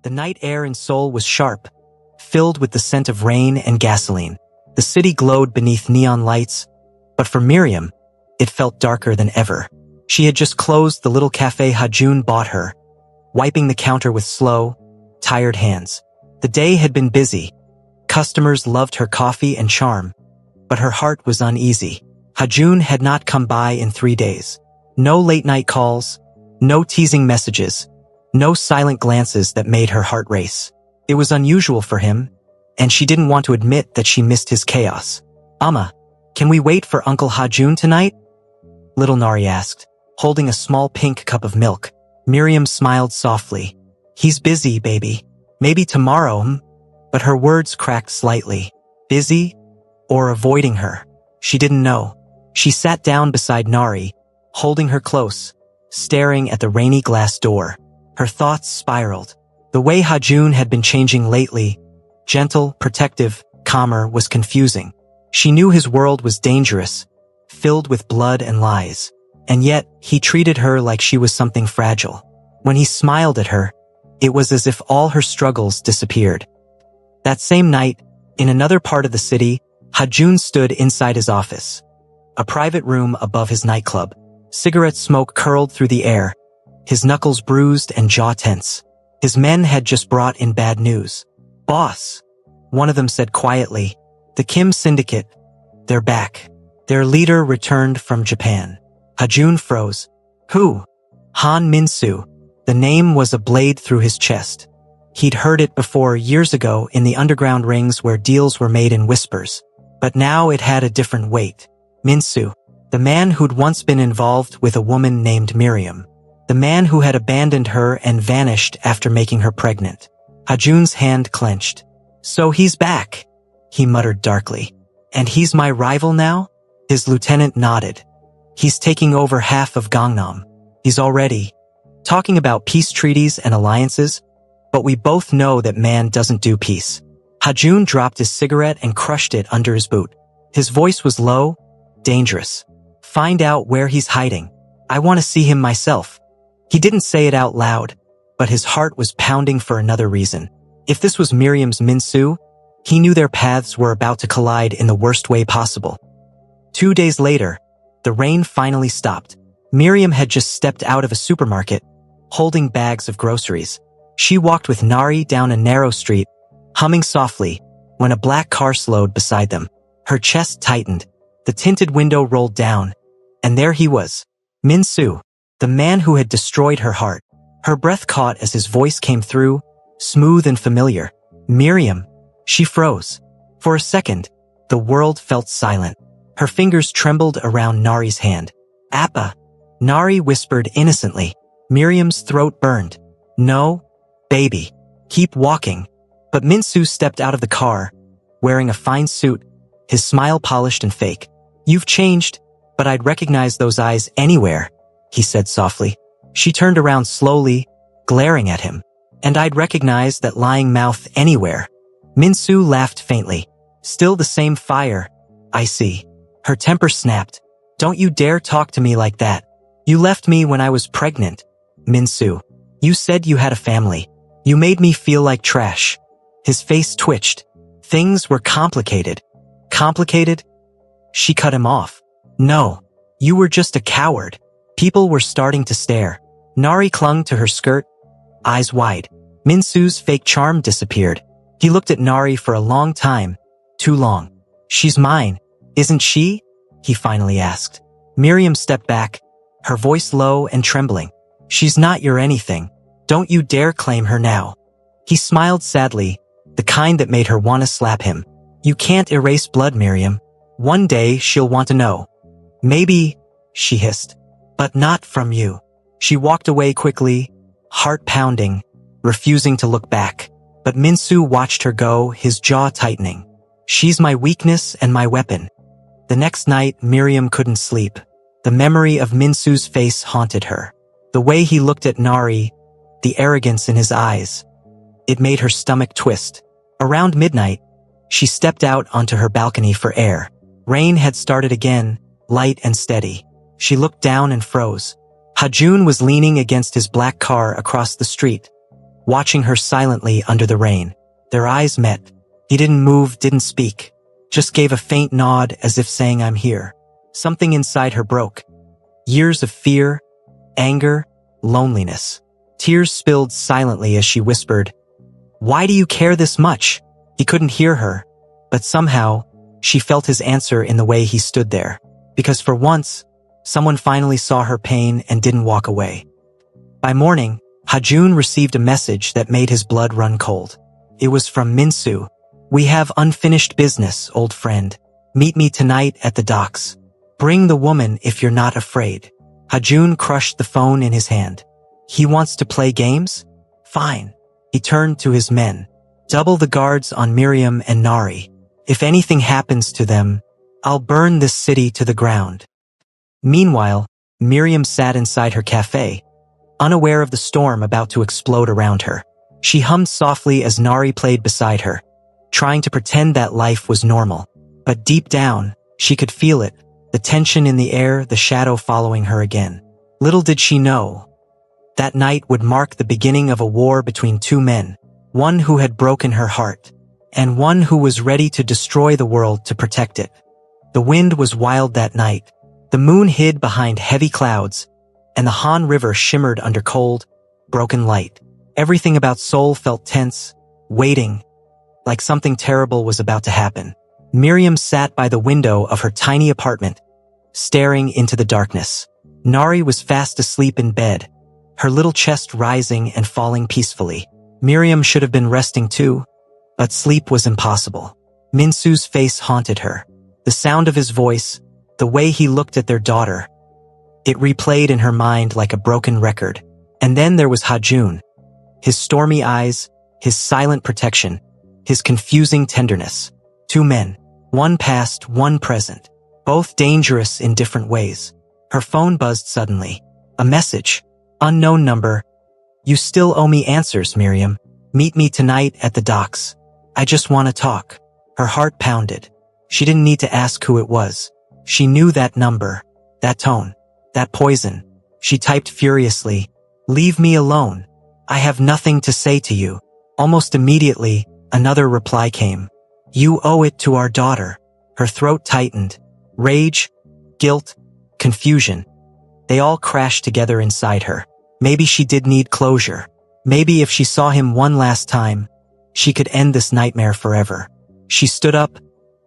The night air in Seoul was sharp, filled with the scent of rain and gasoline. The city glowed beneath neon lights, but for Miriam, it felt darker than ever. She had just closed the little cafe Ha-jun bought her, wiping the counter with slow, tired hands. The day had been busy. Customers loved her coffee and charm, but her heart was uneasy. Ha-jun had not come by in 3 days. No late-night calls, no teasing messages, no silent glances that made her heart race. It was unusual for him, and she didn't want to admit that she missed his chaos. "Amma, can we wait for Uncle Ha-jun tonight?" Little Nari asked, holding a small pink cup of milk. Miriam smiled softly. "He's busy, baby. Maybe tomorrow." But her words cracked slightly. Busy? Or avoiding her? She didn't know. She sat down beside Nari, holding her close, staring at the rainy glass door. Her thoughts spiraled. The way Ha-jun had been changing lately, gentle, protective, calmer, was confusing. She knew his world was dangerous, filled with blood and lies. And yet, he treated her like she was something fragile. When he smiled at her, it was as if all her struggles disappeared. That same night, in another part of the city, Ha-jun stood inside his office, a private room above his nightclub. Cigarette smoke curled through the air, his knuckles bruised and jaw tense. His men had just brought in bad news. "Boss," one of them said quietly, "the Kim Syndicate, they're back. Their leader returned from Japan." Ha-jun froze. "Who?" "Han Min-soo." The name was a blade through his chest. He'd heard it before years ago in the underground rings where deals were made in whispers. But now it had a different weight. Min-soo, the man who'd once been involved with a woman named Miriam. The man who had abandoned her and vanished after making her pregnant. Ha-jun's hand clenched. "So he's back," he muttered darkly. "And he's my rival now?" His lieutenant nodded. "He's taking over half of Gangnam. He's already talking about peace treaties and alliances, but we both know that man doesn't do peace." Ha-jun dropped his cigarette and crushed it under his boot. His voice was low, dangerous. "Find out where he's hiding. I want to see him myself." He didn't say it out loud, but his heart was pounding for another reason. If this was Miriam's Min-soo, he knew their paths were about to collide in the worst way possible. 2 days later, the rain finally stopped. Miriam had just stepped out of a supermarket, holding bags of groceries. She walked with Nari down a narrow street, humming softly, when a black car slowed beside them. Her chest tightened, the tinted window rolled down, and there he was, Min-soo, the man who had destroyed her heart. Her breath caught as his voice came through, smooth and familiar. "Miriam." She froze. For a second, the world felt silent. Her fingers trembled around Nari's hand. "Appa," Nari whispered innocently. Miriam's throat burned. "No, baby. Keep walking." But Min-soo stepped out of the car, wearing a fine suit, his smile polished and fake. "You've changed, but I'd recognize those eyes anywhere," he said softly. She turned around slowly, glaring at him. "And I'd recognize that lying mouth anywhere." Min-soo laughed faintly. "Still the same fire, I see." Her temper snapped. "Don't you dare talk to me like that. You left me when I was pregnant, Min-soo. You said you had a family. You made me feel like trash." His face twitched. "Things were complicated." "Complicated?" She cut him off. "No, you were just a coward." People were starting to stare. Nari clung to her skirt, eyes wide. Min-soo's fake charm disappeared. He looked at Nari for a long time, too long. "She's mine, isn't she?" he finally asked. Miriam stepped back, her voice low and trembling. "She's not your anything. Don't you dare claim her now." He smiled sadly, the kind that made her want to slap him. "You can't erase blood, Miriam. One day she'll want to know." "Maybe," she hissed. "But not from you." She walked away quickly, heart pounding, refusing to look back. But Min-soo watched her go, his jaw tightening. "She's my weakness and my weapon." The next night, Miriam couldn't sleep. The memory of Min-soo's face haunted her. The way he looked at Nari, the arrogance in his eyes. It made her stomach twist. Around midnight, she stepped out onto her balcony for air. Rain had started again, light and steady. She looked down and froze. Ha-jun was leaning against his black car across the street, watching her silently under the rain. Their eyes met. He didn't move, didn't speak, just gave a faint nod as if saying, "I'm here." Something inside her broke. Years of fear, anger, loneliness. Tears spilled silently as she whispered, "Why do you care this much?" He couldn't hear her, but somehow, she felt his answer in the way he stood there. Because for once, someone finally saw her pain and didn't walk away. By morning, Hajun received a message that made his blood run cold. It was from Minsu. "We have unfinished business, old friend. Meet me tonight at the docks. Bring the woman if you're not afraid." Hajun crushed the phone in his hand. He wants to play games? Fine. He turned to his men. "Double the guards on Miriam and Nari. If anything happens to them, I'll burn this city to the ground." Meanwhile, Miriam sat inside her cafe, unaware of the storm about to explode around her. She hummed softly as Nari played beside her, trying to pretend that life was normal. But deep down, she could feel it, the tension in the air, the shadow following her again. Little did she know, that night would mark the beginning of a war between two men, one who had broken her heart, and one who was ready to destroy the world to protect it. The wind was wild that night. The moon hid behind heavy clouds, and the Han River shimmered under cold, broken light. Everything about Seoul felt tense, waiting, like something terrible was about to happen. Miriam sat by the window of her tiny apartment, staring into the darkness. Nari was fast asleep in bed, her little chest rising and falling peacefully. Miriam should have been resting too, but sleep was impossible. Minsu's face haunted her. The sound of his voice, the way he looked at their daughter. It replayed in her mind like a broken record. And then there was Hajun. His stormy eyes, his silent protection, his confusing tenderness. Two men, one past, one present, both dangerous in different ways. Her phone buzzed suddenly. A message. Unknown number. "You still owe me answers, Miriam. Meet me tonight at the docks. I just want to talk." Her heart pounded. She didn't need to ask who it was. She knew that number, that tone, that poison. She typed furiously, "Leave me alone. I have nothing to say to you." Almost immediately, another reply came. "You owe it to our daughter." Her throat tightened. Rage, guilt, confusion. They all crashed together inside her. Maybe she did need closure. Maybe if she saw him one last time, she could end this nightmare forever. She stood up,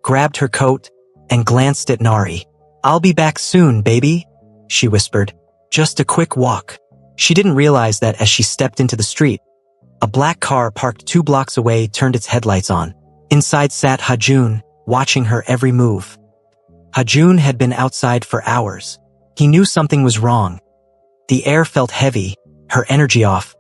grabbed her coat, and glanced at Nari. "I'll be back soon, baby," she whispered. "Just a quick walk." She didn't realize that as she stepped into the street, a black car parked 2 blocks away turned its headlights on. Inside sat Hajun, watching her every move. Hajun had been outside for hours. He knew something was wrong. The air felt heavy, her energy off.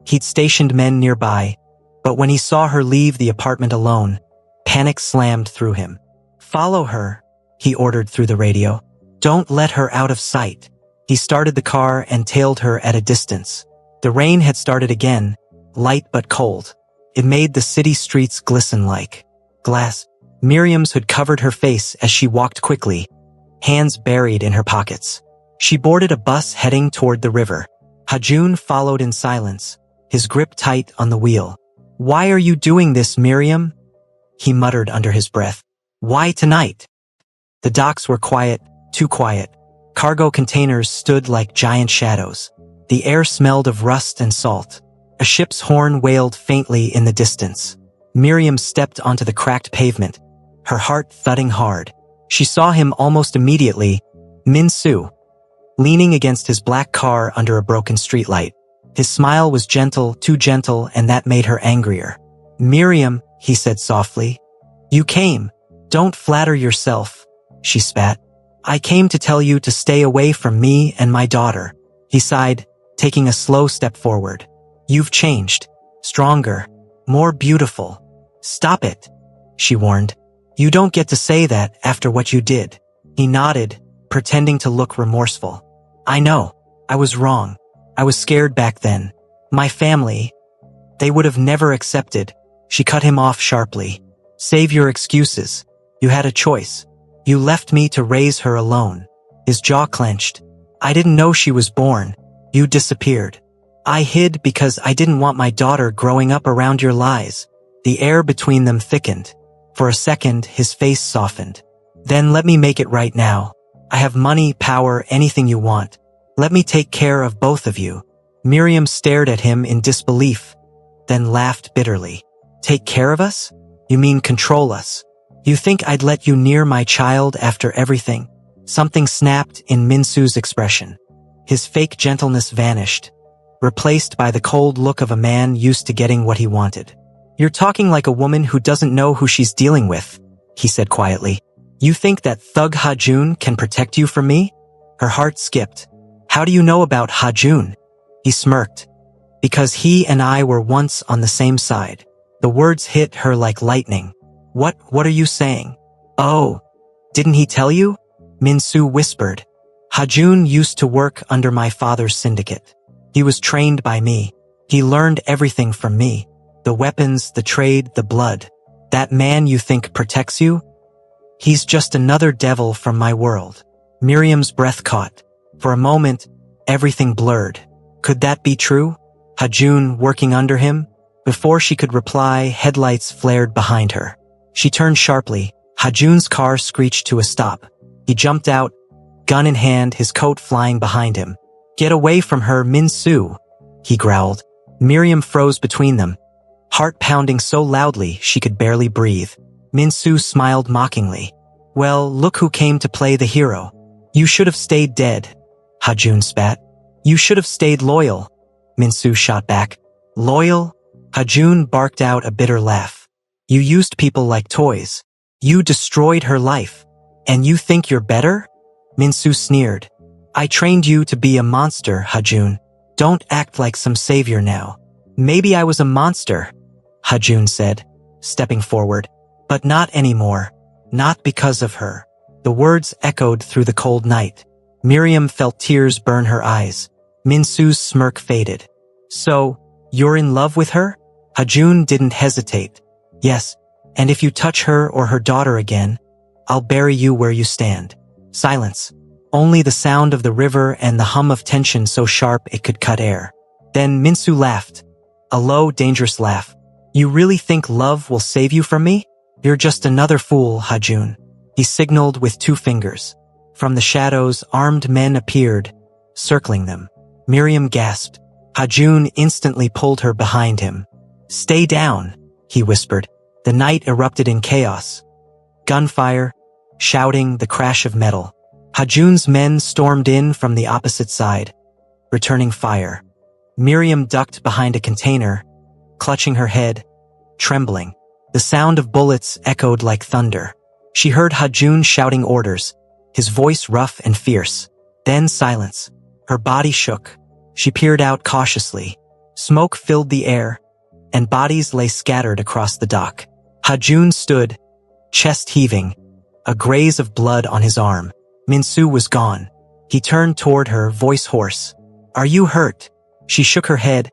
He'd stationed men nearby, but when he saw her leave the apartment alone, panic slammed through him. "Follow her," he ordered through the radio. "Don't let her out of sight." He started the car and tailed her at a distance. The rain had started again, light but cold. It made the city streets glisten like glass. Miriam's hood covered her face as she walked quickly, hands buried in her pockets. She boarded a bus heading toward the river. Hajun followed in silence, his grip tight on the wheel. "Why are you doing this, Miriam?" he muttered under his breath. "Why tonight?" The docks were quiet, too quiet. Cargo containers stood like giant shadows. The air smelled of rust and salt. A ship's horn wailed faintly in the distance. Miriam stepped onto the cracked pavement, her heart thudding hard. She saw him almost immediately, Minsu, leaning against his black car under a broken streetlight. His smile was gentle, too gentle, and that made her angrier. "Miriam," he said softly. "You came. Don't flatter yourself," she spat. "I came to tell you to stay away from me and my daughter." He sighed, taking a slow step forward. "You've changed. Stronger. More beautiful." "Stop it," she warned. "You don't get to say that after what you did." He nodded, pretending to look remorseful. "I know. I was wrong. I was scared back then. My family, they would have never accepted." She cut him off sharply. "Save your excuses. You had a choice. You left me to raise her alone." His jaw clenched. "I didn't know she was born. You disappeared." I hid because I didn't want my daughter growing up around your lies. The air between them thickened. For a second, his face softened. Then let me make it right now. I have money, power, anything you want. Let me take care of both of you. Miriam stared at him in disbelief, then laughed bitterly. Take care of us? You mean control us? You think I'd let you near my child after everything? Something snapped in Minsu's expression. His fake gentleness vanished, replaced by the cold look of a man used to getting what he wanted. You're talking like a woman who doesn't know who she's dealing with, he said quietly. You think that thug Ha-jun can protect you from me? Her heart skipped. How do you know about Ha-jun? He smirked. Because he and I were once on the same side. The words hit her like lightning. What are you saying? Oh, didn't he tell you? Minsu whispered. Ha-jun used to work under my father's syndicate. He was trained by me. He learned everything from me. The weapons, the trade, the blood. That man you think protects you? He's just another devil from my world. Miriam's breath caught. For a moment, everything blurred. Could that be true? Ha-jun working under him? Before she could reply, headlights flared behind her. She turned sharply. Ha-jun's car screeched to a stop. He jumped out, gun in hand, his coat flying behind him. Get away from her, Minsu, he growled. Miriam froze between them, heart pounding so loudly she could barely breathe. Minsu smiled mockingly. Well, look who came to play the hero. You should have stayed dead, Ha-jun spat. You should have stayed loyal, Minsu shot back. Loyal? Ha-jun barked out a bitter laugh. You used people like toys. You destroyed her life. And you think you're better? Minsu sneered. I trained you to be a monster, Ha-jun. Don't act like some savior now. Maybe I was a monster, Ha-jun said, stepping forward. But not anymore. Not because of her. The words echoed through the cold night. Miriam felt tears burn her eyes. Minsu's smirk faded. So, you're in love with her? Ha-jun didn't hesitate. Yes, and if you touch her or her daughter again, I'll bury you where you stand. Silence. Only the sound of the river and the hum of tension so sharp it could cut air. Then Minsu laughed. A low, dangerous laugh. You really think love will save you from me? You're just another fool, Ha-jun. He signaled with 2 fingers. From the shadows, armed men appeared, circling them. Miriam gasped. Ha-jun instantly pulled her behind him. Stay down, he whispered. The night erupted in chaos. Gunfire, shouting, the crash of metal. Ha-jun's men stormed in from the opposite side, returning fire. Miriam ducked behind a container, clutching her head, trembling. The sound of bullets echoed like thunder. She heard Ha-jun shouting orders, his voice rough and fierce. Then silence. Her body shook. She peered out cautiously. Smoke filled the air, and bodies lay scattered across the dock. Ha-jun stood, chest heaving, a graze of blood on his arm. Minsu was gone. He turned toward her, voice hoarse. Are you hurt? She shook her head,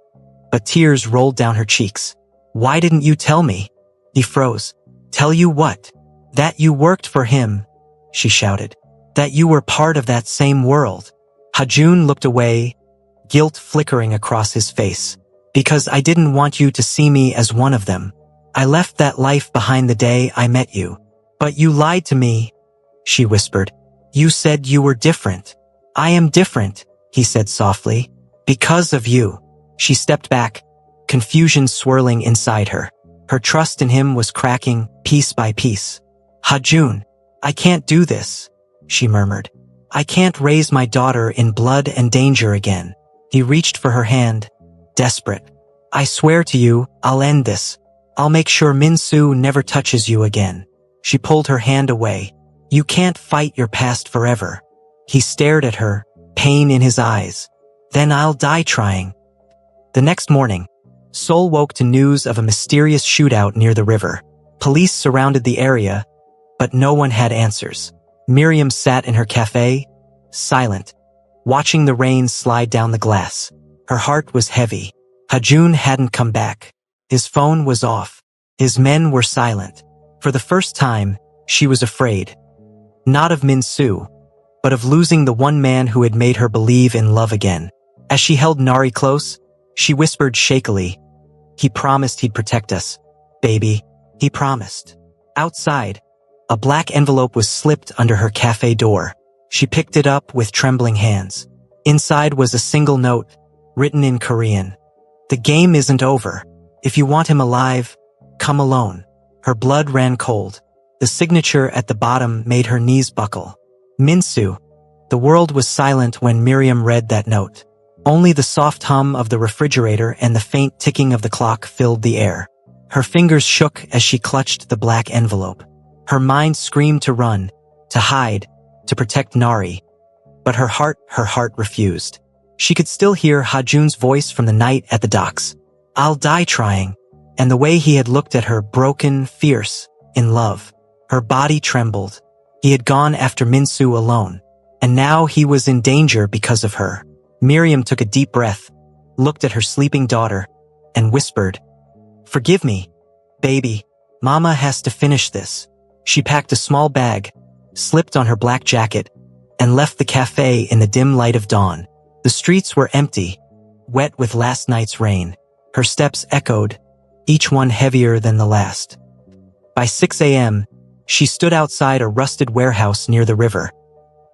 but tears rolled down her cheeks. Why didn't you tell me? He froze. Tell you what? That you worked for him, she shouted. That you were part of that same world. Ha-jun looked away, guilt flickering across his face. Because I didn't want you to see me as one of them. I left that life behind the day I met you. But you lied to me, she whispered. You said you were different. I am different, he said softly. Because of you. She stepped back, confusion swirling inside her. Her trust in him was cracking, piece by piece. Ha-jun, I can't do this, she murmured. I can't raise my daughter in blood and danger again. He reached for her hand, desperate. I swear to you, I'll end this. I'll make sure Minsu never touches you again. She pulled her hand away. You can't fight your past forever. He stared at her, pain in his eyes. Then I'll die trying. The next morning, Seoul woke to news of a mysterious shootout near the river. Police surrounded the area, but no one had answers. Miriam sat in her cafe, silent, watching the rain slide down the glass. Her heart was heavy. Ha-jun hadn't come back. His phone was off. His men were silent. For the first time, she was afraid. Not of Minsu, but of losing the one man who had made her believe in love again. As she held Nari close, She whispered shakily. He promised he'd protect us. Baby, he promised. Outside, a black envelope was slipped under her cafe door. She picked it up with trembling hands. Inside was a single note, written in Korean. The game isn't over. If you want him alive, come alone. Her blood ran cold. The signature at the bottom made her knees buckle. Minsu. The world was silent when Miriam read that note. Only the soft hum of the refrigerator and the faint ticking of the clock filled the air. Her fingers shook as she clutched the black envelope. Her mind screamed to run, to hide, to protect Nari. But her heart refused. She could still hear Ha-jun's voice from the night at the docks. I'll die trying. And the way he had looked at her, broken, fierce, in love. Her body trembled. He had gone after Minsu alone. And now he was in danger because of her. Miriam took a deep breath, looked at her sleeping daughter, and whispered, Forgive me, baby. Mama has to finish this. She packed a small bag, slipped on her black jacket, and left the cafe in the dim light of dawn. The streets were empty, wet with last night's rain. Her steps echoed, each one heavier than the last. By 6 a.m., she stood outside a rusted warehouse near the river.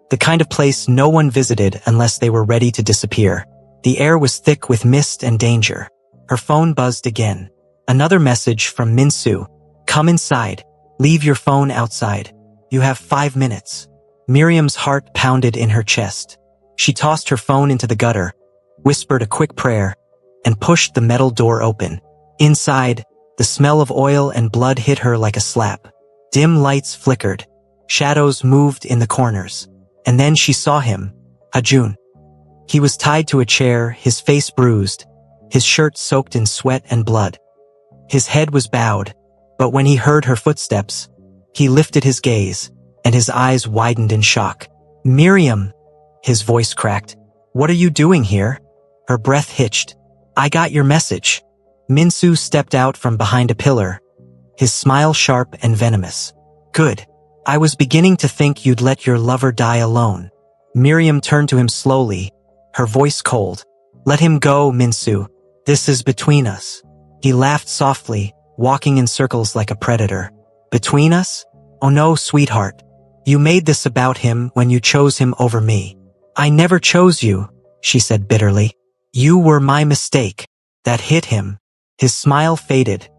The kind of place no one visited unless they were ready to disappear. The air was thick with mist and danger. Her phone buzzed again. Another message from Minsu. Come inside. Leave your phone outside. You have 5 minutes. Miriam's heart pounded in her chest. She tossed her phone into the gutter, whispered a quick prayer, and pushed the metal door open. Inside, the smell of oil and blood hit her like a slap. Dim lights flickered. Shadows moved in the corners. And then she saw him, Ha-jun. He was tied to a chair, his face bruised, his shirt soaked in sweat and blood. His head was bowed, but when he heard her footsteps, he lifted his gaze, and his eyes widened in shock. Miriam, his voice cracked. What are you doing here? Her breath hitched. I got your message. Minsu stepped out from behind a pillar, his smile sharp and venomous. Good. I was beginning to think you'd let your lover die alone. Miriam turned to him slowly, her voice cold. Let him go, Minsu. This is between us. He laughed softly, walking in circles like a predator. Between us? Oh no, sweetheart. You made this about him when you chose him over me. I never chose you, she said bitterly. You were my mistake. That hit him. His smile faded,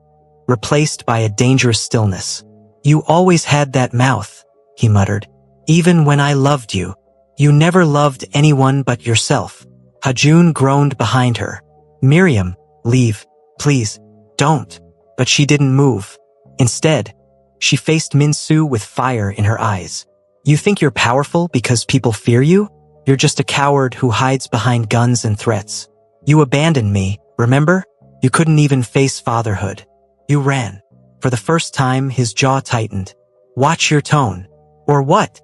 replaced by a dangerous stillness. You always had that mouth, he muttered. Even when I loved you. You never loved anyone but yourself. Ha-jun groaned behind her. Miriam, leave. Please, don't. But she didn't move. Instead, she faced Minsu with fire in her eyes. You think you're powerful because people fear you? You're just a coward who hides behind guns and threats. You abandoned me, remember? You couldn't even face fatherhood. You ran. For the first time, his jaw tightened. Watch your tone. Or what?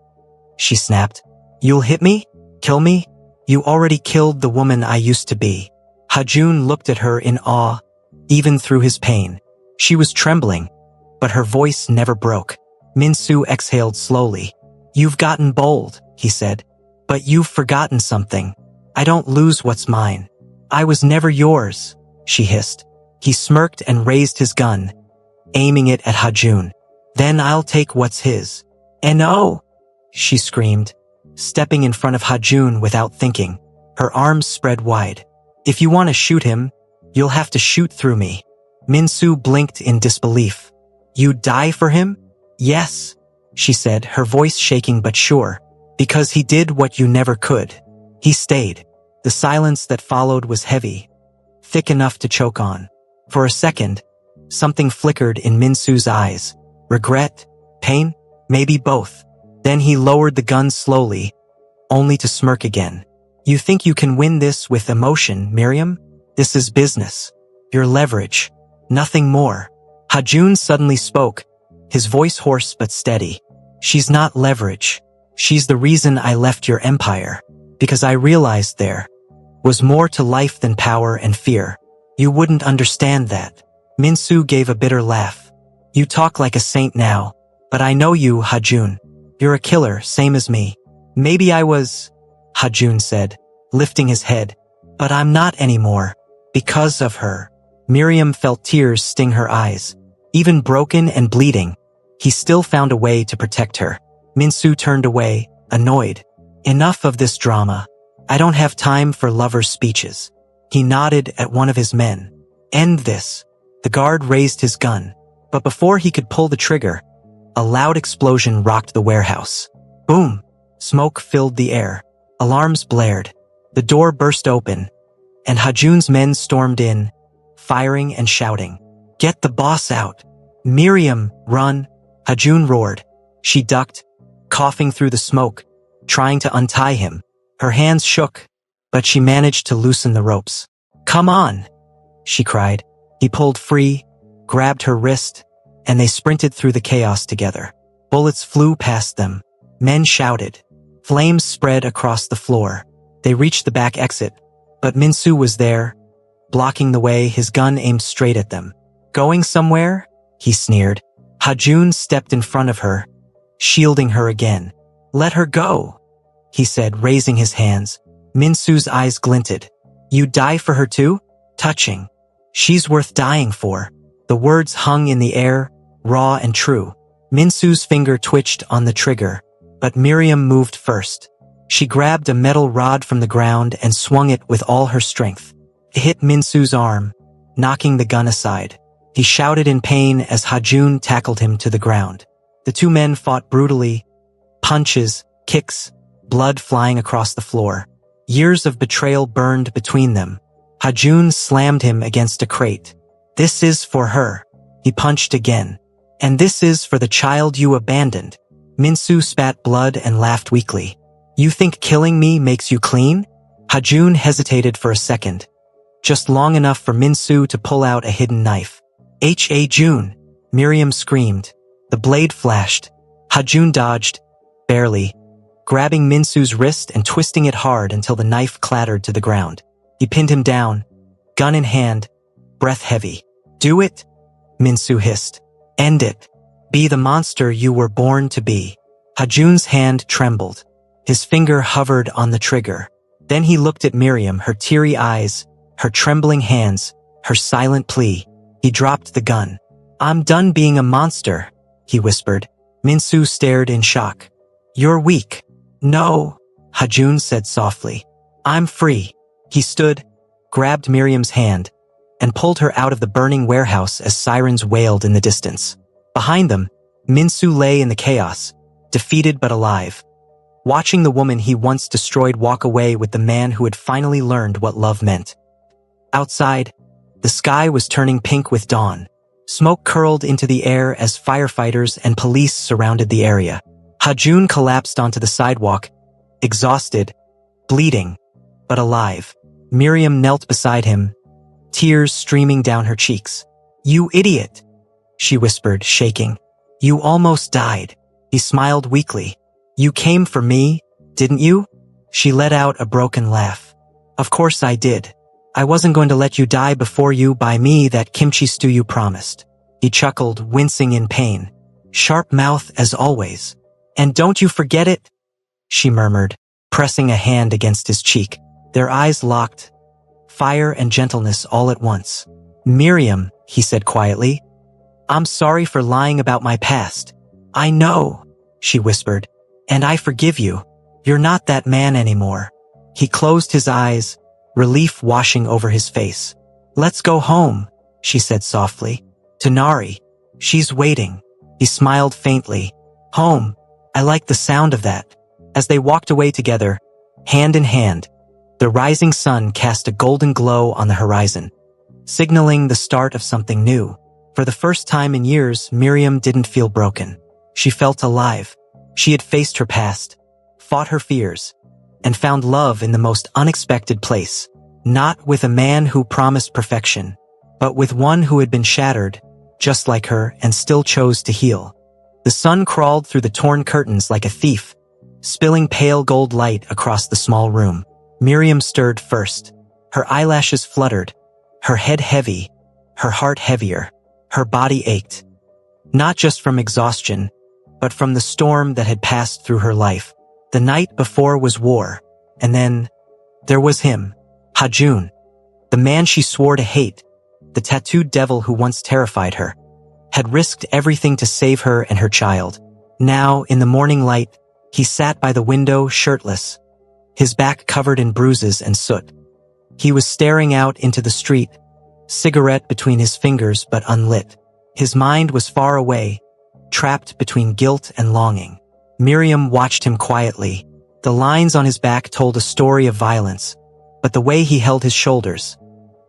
She snapped. You'll hit me? Kill me? You already killed the woman I used to be. Ha-jun looked at her in awe, even through his pain. She was trembling, but her voice never broke. Minsu exhaled slowly. You've gotten bold, he said. But you've forgotten something. I don't lose what's mine. I was never yours, she hissed. He smirked and raised his gun, aiming it at Ha-jun. Then I'll take what's his. No, she screamed, stepping in front of Ha-jun without thinking, her arms spread wide. If you want to shoot him, you'll have to shoot through me. Minsu blinked in disbelief. You'd die for him? Yes, she said, her voice shaking but sure. Because he did what you never could. He stayed. The silence that followed was heavy, thick enough to choke on. For a second, something flickered in Minsu's eyes. Regret? Pain? Maybe both. Then he lowered the gun slowly, only to smirk again. You think you can win this with emotion, Miriam? This is business. Your leverage. Nothing more. Ha-jun suddenly spoke, his voice hoarse but steady. She's not leverage. She's the reason I left your empire. Because I realized there was more to life than power and fear. You wouldn't understand that. Minsu gave a bitter laugh. You talk like a saint now, but I know you, Ha-jun. You're a killer, same as me. Maybe I was, Ha-jun said, lifting his head. But I'm not anymore. Because of her. Miriam felt tears sting her eyes. Even broken and bleeding, he still found a way to protect her. Minsu turned away, annoyed. Enough of this drama. I don't have time for lovers' speeches. He nodded at one of his men. End this. The guard raised his gun. But before he could pull the trigger, a loud explosion rocked the warehouse. Boom! Smoke filled the air. Alarms blared. The door burst open, and Hajun's men stormed in, firing and shouting. Get the boss out! Miriam, run! Hajun roared. She ducked, coughing through the smoke, trying to untie him. Her hands shook, but she managed to loosen the ropes. Come on! She cried. He pulled free, grabbed her wrist, and they sprinted through the chaos together. Bullets flew past them. Men shouted. Flames spread across the floor. They reached the back exit, but Minsu was there, blocking the way, his gun aimed straight at them. Going somewhere? He sneered. Hajun stepped in front of her, shielding her again. Let her go, he said, raising his hands. Minsu's eyes glinted. You die for her too? Touching. She's worth dying for. The words hung in the air, raw and true. Minsu's finger twitched on the trigger, but Miriam moved first. She grabbed a metal rod from the ground and swung it with all her strength. It hit Minsu's arm, knocking the gun aside. He shouted in pain as Hajun tackled him to the ground. The two men fought brutally, punches, kicks, blood flying across the floor. Years of betrayal burned between them. Hajun slammed him against a crate. This is for her. He punched again. And this is for the child you abandoned. Minsu spat blood and laughed weakly. You think killing me makes you clean? Hajun hesitated for a second, just long enough for Minsu to pull out a hidden knife. Hajun! Miriam screamed. The blade flashed. Hajun dodged, barely, grabbing Minsu's wrist and twisting it hard until the knife clattered to the ground. He pinned him down, gun in hand, breath heavy. Do it? Minsu hissed. End it. Be the monster you were born to be. Hajun's hand trembled. His finger hovered on the trigger. Then he looked at Miriam, her teary eyes, her trembling hands, her silent plea. He dropped the gun. I'm done being a monster, he whispered. Minsu stared in shock. You're weak. No, Hajun said softly. I'm free. He stood, grabbed Miriam's hand, and pulled her out of the burning warehouse as sirens wailed in the distance. Behind them, Minsu lay in the chaos, defeated but alive, watching the woman he once destroyed walk away with the man who had finally learned what love meant. Outside, the sky was turning pink with dawn. Smoke curled into the air as firefighters and police surrounded the area. Hajun collapsed onto the sidewalk, exhausted, bleeding, but alive. Miriam knelt beside him, tears streaming down her cheeks. You idiot, she whispered, shaking. You almost died. He smiled weakly. You came for me, didn't you? She let out a broken laugh. Of course I did. I wasn't going to let you die before you buy me that kimchi stew you promised. He chuckled, wincing in pain. Sharp mouth as always. And don't you forget it, she murmured, pressing a hand against his cheek. Their eyes locked, fire and gentleness all at once. Miriam, he said quietly, I'm sorry for lying about my past. I know, she whispered, and I forgive you. You're not that man anymore. He closed his eyes, relief washing over his face. Let's go home, she said softly. To Nari. She's waiting. He smiled faintly. Home. I like the sound of that. As they walked away together, hand in hand, the rising sun cast a golden glow on the horizon, signaling the start of something new. For the first time in years, Miriam didn't feel broken. She felt alive. She had faced her past, fought her fears, and found love in the most unexpected place. Not with a man who promised perfection, but with one who had been shattered, just like her, and still chose to heal. The sun crawled through the torn curtains like a thief, spilling pale gold light across the small room. Miriam stirred first. Her eyelashes fluttered, her head heavy, her heart heavier. Her body ached, not just from exhaustion, but from the storm that had passed through her life. The night before was war, and then there was him, Hajun. The man she swore to hate, the tattooed devil who once terrified her, had risked everything to save her and her child. Now, in the morning light, he sat by the window shirtless, his back covered in bruises and soot. He was staring out into the street, cigarette between his fingers but unlit. His mind was far away, trapped between guilt and longing. Miriam watched him quietly. The lines on his back told a story of violence, but the way he held his shoulders,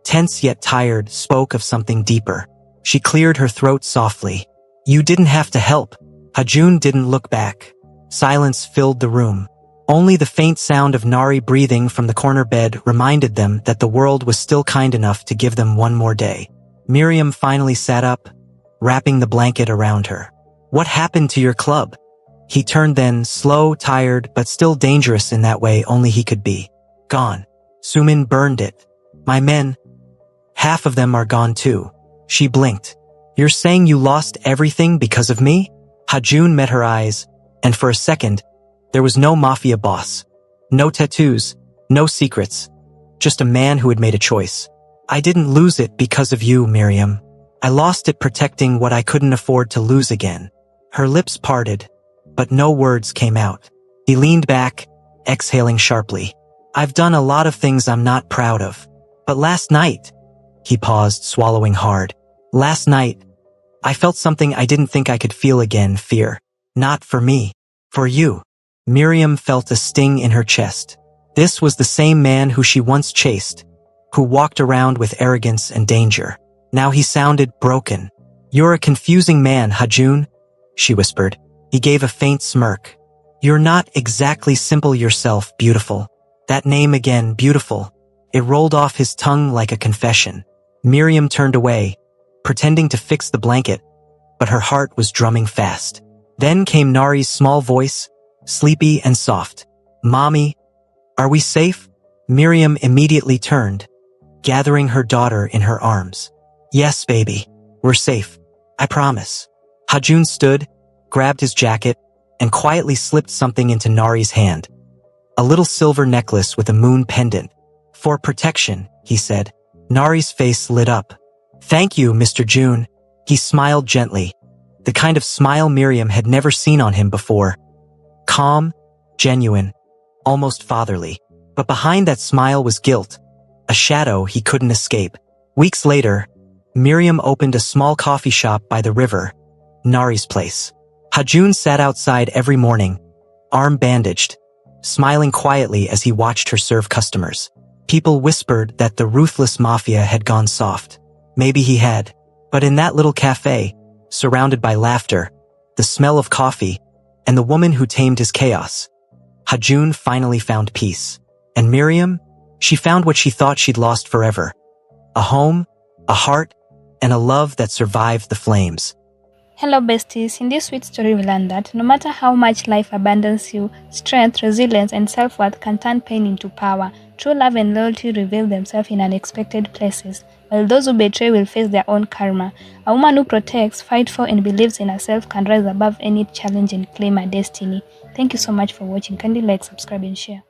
tense yet tired, spoke of something deeper. She cleared her throat softly. "You didn't have to help." Hajun didn't look back. Silence filled the room. Only the faint sound of Nari breathing from the corner bed reminded them that the world was still kind enough to give them one more day. Miriam finally sat up, wrapping the blanket around her. "What happened to your club?" He turned then, slow, tired, but still dangerous in that way only he could be. "Gone. Sumin burned it. My men, half of them are gone too." She blinked. "You're saying you lost everything because of me?" Hajun met her eyes, and for a second, there was no mafia boss. No tattoos, no secrets. Just a man who had made a choice. "I didn't lose it because of you, Miriam. I lost it protecting what I couldn't afford to lose again." Her lips parted, but no words came out. He leaned back, exhaling sharply. "I've done a lot of things I'm not proud of. But last night," he paused, swallowing hard. "Last night, I felt something I didn't think I could feel again, fear. Not for me. For you." Miriam felt a sting in her chest. This was the same man who she once chased, who walked around with arrogance and danger. Now he sounded broken. "You're a confusing man, Hajun," she whispered. He gave a faint smirk. "You're not exactly simple yourself, beautiful." That name again, beautiful. It rolled off his tongue like a confession. Miriam turned away, pretending to fix the blanket, but her heart was drumming fast. Then came Nari's small voice, sleepy and soft. "Mommy, are we safe?" Miriam immediately turned, gathering her daughter in her arms. "Yes, baby, we're safe. I promise." Hajun stood, grabbed his jacket, and quietly slipped something into Nari's hand. A little silver necklace with a moon pendant. "For protection," he said. Nari's face lit up. "Thank you, Mr. June." He smiled gently, the kind of smile Miriam had never seen on him before. Calm, genuine, almost fatherly. But behind that smile was guilt, a shadow he couldn't escape. Weeks later, Miriam opened a small coffee shop by the river, Nari's place. Hajun sat outside every morning, arm bandaged, smiling quietly as he watched her serve customers. People whispered that the Ruthless Mafia had gone soft. Maybe he had. But in that little cafe, surrounded by laughter, the smell of coffee, and the woman who tamed his chaos, Hajun finally found peace. And Miriam? She found what she thought she'd lost forever. A home, a heart, and a love that survived the flames. Hello besties, in this sweet story we learned that no matter how much life abandons you, strength, resilience and self-worth can turn pain into power. True love and loyalty reveal themselves in unexpected places, while those who betray will face their own karma. A woman who protects, fights for and believes in herself can rise above any challenge and claim her destiny. Thank you so much for watching. Kindly like, subscribe and share.